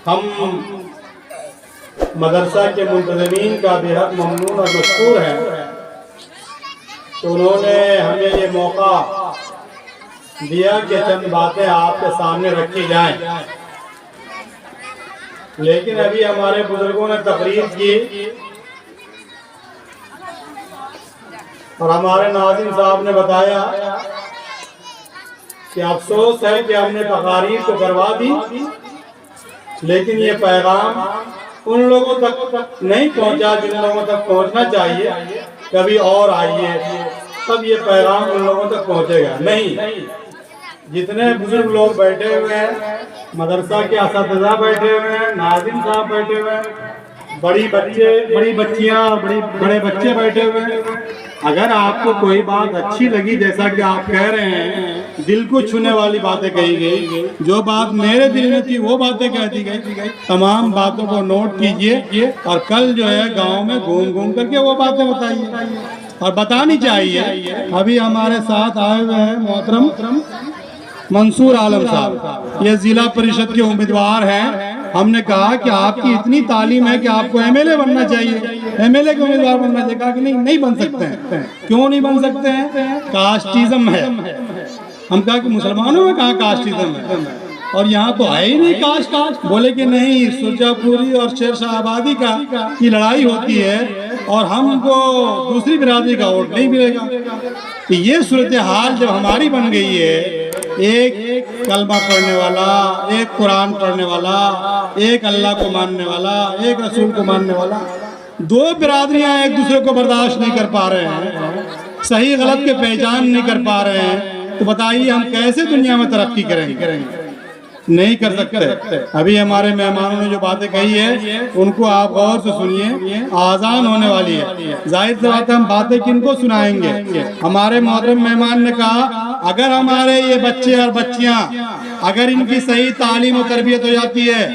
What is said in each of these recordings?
ہم مدرسہ کے منتظمین کا بے حد ممنون اور مشکور ہیں کہ انہوں نے ہمیں یہ موقع دیا کہ چند باتیں آپ کے سامنے رکھی جائیں. لیکن ابھی ہمارے بزرگوں نے تقریر کی اور ہمارے ناظم صاحب نے بتایا کہ افسوس ہے کہ ہم نے تقاریر کو کروا دی، لیکن یہ پیغام ان لوگوں تک نہیں پہنچا جن لوگوں تک پہنچنا چاہیے. کبھی اور آئیے تب یہ پیغام ان لوگوں تک پہنچے گا. نہیں، جتنے بزرگ لوگ بیٹھے ہوئے ہیں، مدرسہ کے اساتذہ بیٹھے ہوئے ہیں، ناظم صاحب بیٹھے ہوئے ہیں، بڑی بچیاں اور بڑے بچے بیٹھے ہوئے ہیں، اگر آپ کو کوئی بات اچھی لگی، جیسا کہ آپ کہہ رہے ہیں دل کو چھونے والی باتیں کہی گئی، جو بات میرے دل میں تھی وہ باتیں کہہ دی گئی، تمام باتوں کو نوٹ کیجئے اور کل جو ہے گاؤں میں گھوم کر کے وہ باتیں بتائیے اور بتانی چاہیے. ابھی ہمارے ساتھ آئے ہوئے ہیں محترم منصور عالم صاحب، یہ ضلع پریشد کے امیدوار ہیں. ہم نے کہا کہ آپ کی اتنی تعلیم ہے کہ آپ کو ایم ایل اے بننا چاہیے، ایم ایل اے کے امیدوار بننا چاہیے. کہا کہ نہیں بن سکتے ہیں. کیوں نہیں بن سکتے ہیں؟ کاسٹیزم ہے. ہم کہا کہ مسلمانوں میں کہاں کاسٹیزم ہے، اور یہاں تو ہے ہی نہیں کاسٹ. بولے کہ نہیں، سرجا پوری اور شیر شاہ آبادی کی لڑائی ہوتی ہے اور ہم کو دوسری برادری کا ووٹ نہیں ملے گا. یہ صورتحال جب ہماری بن گئی ہے، ایک کلمہ پڑھنے والا، ایک قرآن پڑھنے والا، ایک اللہ کو ماننے والا، ایک رسول کو ماننے والا، دو برادریاں ایک دوسرے کو برداشت نہیں کر پا رہے ہیں، صحیح غلط کے پہچان نہیں کر پا رہے ہیں، تو بتائیے ہم کیسے دنیا میں ترقی کریں گے؟ نہیں کر سکتے. ابھی ہمارے مہمانوں نے جو باتیں کہی ہے ان کو آپ غور سے سنیے. آذان ہونے والی ہے، ظاہر سی بات ہے ہم باتیں کن کو سنائیں گے؟ ہمارے محترم مہمان نے کہا اگر ہمارے یہ بچے اور بچیاں اگر ان کی صحیح تعلیم و تربیت ہو جاتی ہے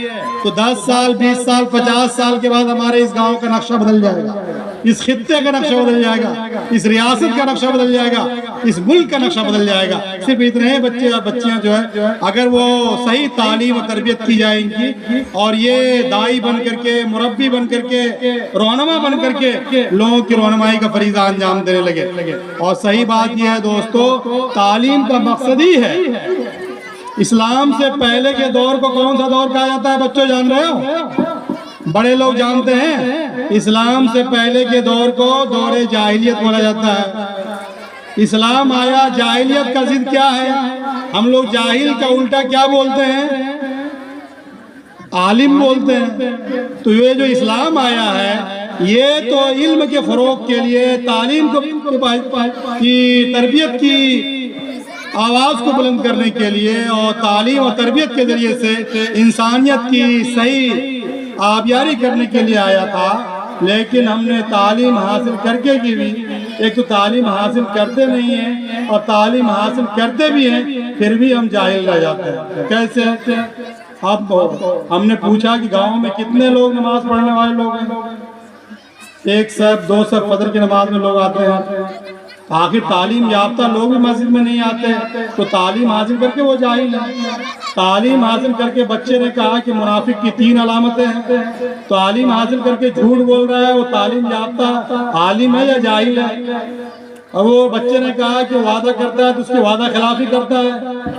تو 10 سال 20 سال 50 سال کے بعد ہمارے اس گاؤں کا نقشہ بدل جائے گا، اس خطے کا نقشہ بدل جائے گا، اس ریاست کا نقشہ بدل جائے گا، اس ملک کا نقشہ بدل جائے گا. صرف اتنے بچے اور بچیاں جو ہے اگر وہ صحیح تعلیم و تربیت کی جائے ان کی، اور یہ دائی بن کر کے، مربی بن کر کے، رہنما بن کر کے لوگوں کی رہنمائی کا فریضہ انجام دینے لگے. اور صحیح بات یہ ہے دوستو، تعلیم کا مقصد ہی ہے. اسلام سے پہلے کے دور کو کون سا دور کہا جاتا ہے بچوں، جان رہے ہو؟ بڑے لوگ جانتے ہیں. اسلام سے پہلے کے دور کو دور جاہلیت بولا جاتا ہے. اسلام آیا، جاہلیت کا ضد کیا ہے؟ ہم لوگ جاہل کا الٹا کیا بولتے ہیں؟ عالم بولتے ہیں. تو یہ جو اسلام آیا ہے یہ تو علم کے فروغ کے لیے، تعلیم کی تربیت کی آواز کو بلند کرنے کے لیے اور تعلیم اور تربیت کے ذریعے سے انسانیت کی صحیح آبیاری کرنے کے لیے آیا تھا. لیکن ہم نے تعلیم حاصل کر کے بھی، ایک تو تعلیم حاصل کرتے نہیں ہیں اور تعلیم حاصل کرتے بھی ہیں پھر بھی ہم جاہل رہ جاتے ہیں. کیسے؟ اب ہم نے پوچھا کہ گاؤں میں کتنے لوگ نماز پڑھنے والے لوگ ہیں؟ 1 صف 2 صف فجر کی نماز میں لوگ آتے ہیں. آخر تعلیم یافتہ لوگ بھی مسجد میں نہیں آتے تو تعلیم حاصل کر کے وہ جاہل ہیں. تعلیم حاصل کر کے بچے نے کہا کہ منافق کی 3 علامتیں ہیں. تعلیم حاصل کر کے جھوٹ بول رہا ہے، وہ تعلیم یافتہ عالم ہے یا جاہل ہے؟ اور وہ بچے نے کہا کہ وعدہ کرتا ہے تو اس کی وعدہ خلافی کرتا ہے.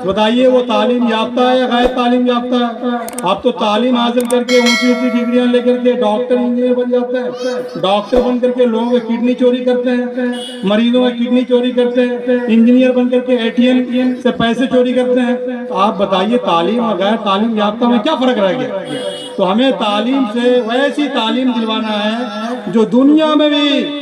بتائیے وہ تعلیم یافتہ ہے یا غیر تعلیم یافتہ ہے؟ اب تو تعلیم حاصل کر کے اونچی ڈگریاں لے کر کے ڈاکٹر انجینئر بن جاتے ہیں. ڈاکٹر بن کر کے لوگوں کی کڈنی چوری کرتے ہیں، مریضوں کی کڈنی چوری کرتے ہیں. انجینئر بن کر کے ATM سے پیسے چوری کرتے ہیں. تو آپ بتائیے تعلیم اور غیر تعلیم یافتہ میں کیا فرق رہ گیا؟ تو ہمیں تعلیم سے ویسی تعلیم دلوانا ہے جو دنیا میں بھی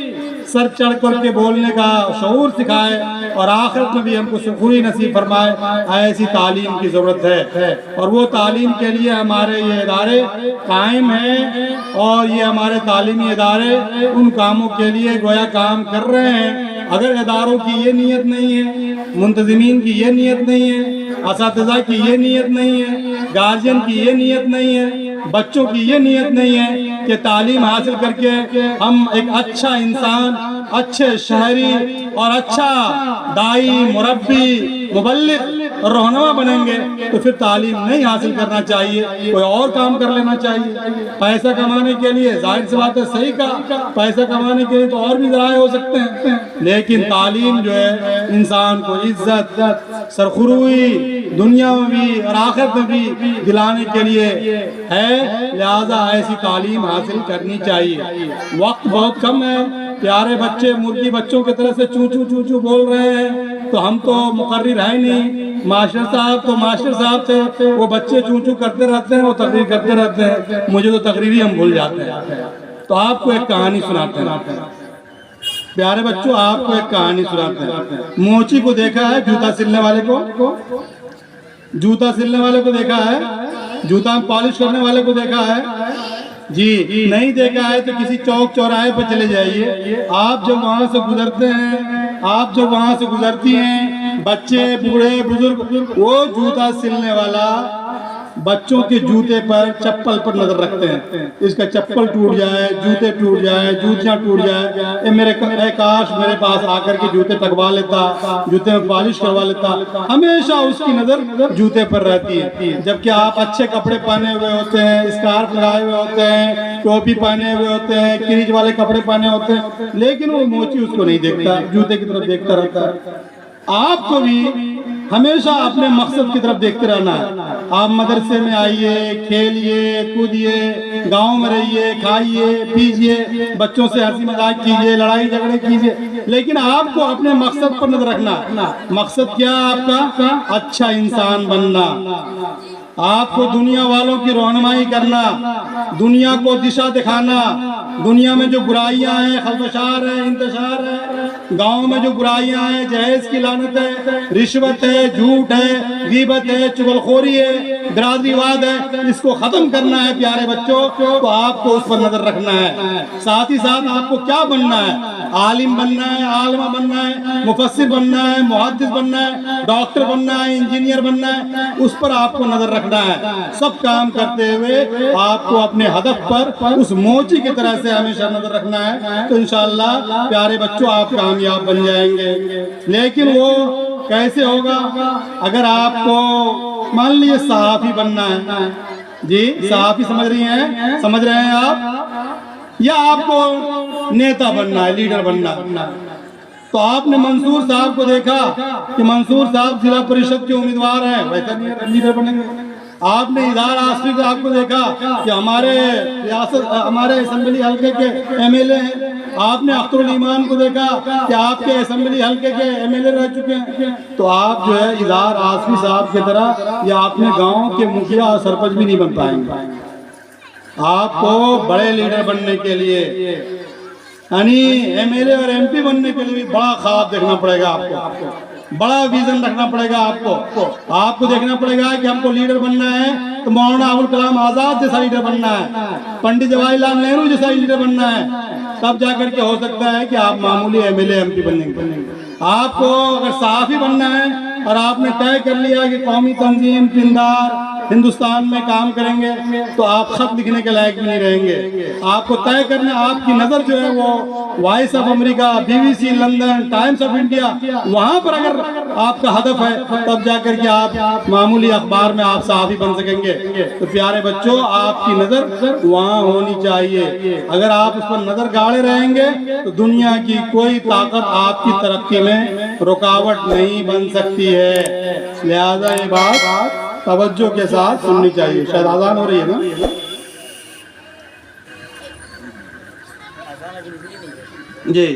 سر چڑھ کر کے بولنے کا شعور سکھائے اور آخرت میں بھی ہم کو سکونی نصیب فرمائے. ایسی تعلیم کی ضرورت ہے اور وہ تعلیم کے لیے ہمارے یہ ادارے قائم ہیں اور یہ ہمارے تعلیمی ادارے ان کاموں کے لیے گویا کام کر رہے ہیں. اگر اداروں کی یہ نیت نہیں ہے، منتظمین کی یہ نیت نہیں ہے، اساتذہ کی یہ نیت نہیں ہے، گارجین کی یہ نیت نہیں ہے، بچوں کی یہ نیت نہیں ہے کہ تعلیم حاصل کر کے ہم ایک اچھا انسان اچھے شہری اور اچھا دائی، مربی، مبلغ اور رہنما بنیں گے تو پھر تعلیم نہیں حاصل کرنا چاہیے، کوئی اور کام کر لینا چاہیے۔ پیسہ کمانے کے لیے ظاہر سی بات ہے، صحیح کہا، پیسہ کمانے کے لیے تو اور بھی ذرائع ہو سکتے ہیں، لیکن تعلیم جو ہے انسان کو عزت، سرخروئی دنیا میں بھی اور آخرت میں بھی دلانے کے لیے ہے، لہذا ایسی تعلیم حاصل کرنی چاہیے۔ وقت بہت کم ہے، پیارے بچے مرغی بچوں کی طرح سے چوں چوں چوں چوں بول رہے ہیں، تو ہم تو مقرر ہے نہیں، ماسٹر صاحب تو ماسٹر صاحب تھے، وہ بچے چوں چوں کرتے رہتے ہیں، وہ تقریر کرتے رہتے ہیں، مجھے تو تقریری ہم بھول جاتے ہیں۔ تو آپ کو ایک کہانی سناتے ہیں پیارے بچوں، آپ کو ایک کہانی سناتے ہیں۔ موچی کو دیکھا ہے، جوتا سلنے والے کو، جوتا سلنے والے کو دیکھا ہے، جوتا پالش کرنے والے کو دیکھا ہے؟ جی نہیں دیکھا ہے تو کسی چوک چوراہے پر چلے جائیے، آپ جب وہاں سے گزرتے ہیں، آپ جب وہاں سے گزرتی ہیں، بچے، بوڑھے، بزرگ، وہ جوتا سلنے والا بچوں کے جوتے پر، چپل پر نظر رکھتے ہیں، اس کا چپل ٹوٹ جائے، جوتے ٹوٹ جائے، جوتیاں ٹوٹ جائے، اے کاش میرے پاس آ کر کے جوتے ٹکوا لیتا، جوتے میں پالش کروا لیتا۔ ہمیشہ اس کی نظر جوتے پر رہتی ہے، جبکہ آپ اچھے کپڑے پہنے ہوئے ہوتے ہیں، اسکارف لگائے ہوئے ہوتے ہیں، ٹوپی پہنے ہوئے ہوتے ہیں، کریج والے کپڑے پہنے ہوتے ہیں، لیکن وہ موچی اس کو نہیں دیکھتا، جوتے کی طرف دیکھتا رہتا ہے۔ آپ کو بھی ہمیشہ اپنے مقصد کی طرف دیکھتے رہنا ہے۔ آپ مدرسے میں آئیے، کھیلیے، کودیے، گاؤں میں رہیے، کھائیے، پیجیے، بچوں سے ہنسی مذاق کیجیے، لڑائی جھگڑے کیجیے، لیکن آپ کو اپنے مقصد پر نظر رکھنا۔ مقصد کیا ہے آپ کا؟ اچھا انسان بننا، آپ کو دنیا والوں کی رہنمائی کرنا، دنیا کو دشا دکھانا۔ دنیا میں جو برائیاں ہیں، خلفشار ہے، انتشار ہے، گاؤں میں جو برائیاں ہیں، جہیز کی لعنت ہے، رشوت ہے، جھوٹ ہے، غیبت ہے، چغلخوری ہے، برادری واد ہے، اس کو ختم کرنا ہے پیارے بچوں، تو آپ کو اس پر نظر رکھنا ہے۔ ساتھ ہی ساتھ آپ کو کیا بننا ہے؟ عالم بننا ہے، عالمہ بننا ہے، مفسر بننا ہے، محدث بننا ہے، ڈاکٹر بننا ہے، انجینئر بننا ہے، اس پر آپ کو نظر رکھنا ہے۔ سب کام کرتے ہوئے آپ کو اپنے ہدف پر اس موچی کی طرح سے ہمیشہ نظر رکھنا ہے، تو انشاءاللہ پیارے بچوں آپ کامیاب بن جائیں گے۔ لیکن وہ کیسے ہوگا؟ اگر آپ کو مان لیجیے صحافی بننا ہے، جی صحافی سمجھ رہی ہیں، سمجھ رہے ہیں آپ، یا آپ کو نیتا بننا ہے، لیڈر بننا ہے، تو آپ نے منصور صاحب کو دیکھا کہ منصور صاحب ضلع پریشد کے امیدوار ہیں، ویسا لیڈر بنیں گے۔ آپ نے اظہار آصفی صاحب کو دیکھا کہ ہمارے اسمبلی حلقے کے ایم ایل اے ہیں، آپ نے اختر الایمان کو دیکھا کہ آپ کے اسمبلی حلقے کے ایم ایل اے رہ چکے ہیں، تو آپ جو ہے اظہار آصفی صاحب کی طرح یا اپنے گاؤں کے مکھیا اور سرپنچ بھی نہیں بن پائیں گے۔ آپ کو بڑے لیڈر بننے کے لیے، یعنی ایم ایل اے اور ایم پی بننے کے لیے بھی بڑا خواب دیکھنا پڑے گا، آپ کو بڑا ویژن رکھنا پڑے گا، آپ کو دیکھنا پڑے گا کہ ہم کو لیڈر بننا ہے تو مولانا ابوالکلام آزاد جیسا لیڈر بننا ہے، پنڈت جواہر لال نہرو جیسا لیڈر بننا ہے، تب جا کر کے ہو سکتا ہے کہ آپ معمولی M L A M P بنیں گے۔ آپ کو اگر صحافی بننا ہے اور آپ نے طے کر لیا کہ قومی تنظیم پندار ہندوستان میں کام کریں گے، تو آپ خط لکھنے کے لائق بھی نہیں رہیں گے۔ آپ کو طے کرنا، آپ کی نظر جو ہے وہ voice of America, BBC London, times of India, وہاں پر اگر آپ کا ہدف ہے تب جا کر کے آپ معمولی اخبار میں آپ صحافی بن سکیں گے۔ تو پیارے بچوں، آپ کی نظر وہاں ہونی چاہیے۔ اگر آپ اس پر نظر گاڑے رہیں گے تو دنیا کی کوئی طاقت آپ کی ترقی میں رکاوٹ نہیں بن سکتی ہے۔ لہذا یہ بات توجہ کے ساتھ سننی چاہیے۔ شاید آذان ہو رہی ہے نا؟ جی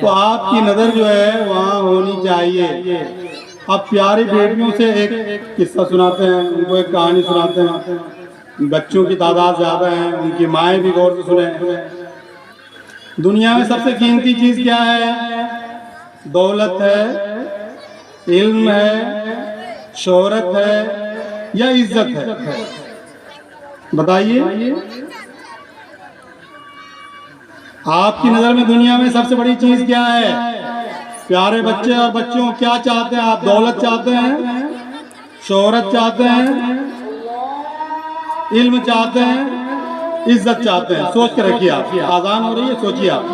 تو آپ کی نظر جو ہے وہاں ہونی چاہیے۔ اب پیاری بیٹیوں سے ایک قصہ سناتے ہیں، ان کو ایک کہانی سناتے ہیں۔ بچوں کی تعداد زیادہ ہیں، ان کی مائیں بھی غور سے سنیں۔ دنیا میں سب سے قیمتی چیز کیا ہے؟ دولت ہے، علم ہے، شہرت ہے یا عزت ہے؟ بتائیے، آپ کی نظر میں دنیا میں سب سے بڑی چیز کیا ہے؟ پیارے بچے اور بچوں، کیا چاہتے ہیں آپ؟ دولت چاہتے ہیں، شہرت چاہتے ہیں، علم چاہتے ہیں، عزت چاہتے ہیں؟ سوچ کے رکھیے، آپ آذان ہو رہی ہے، سوچیے آپ۔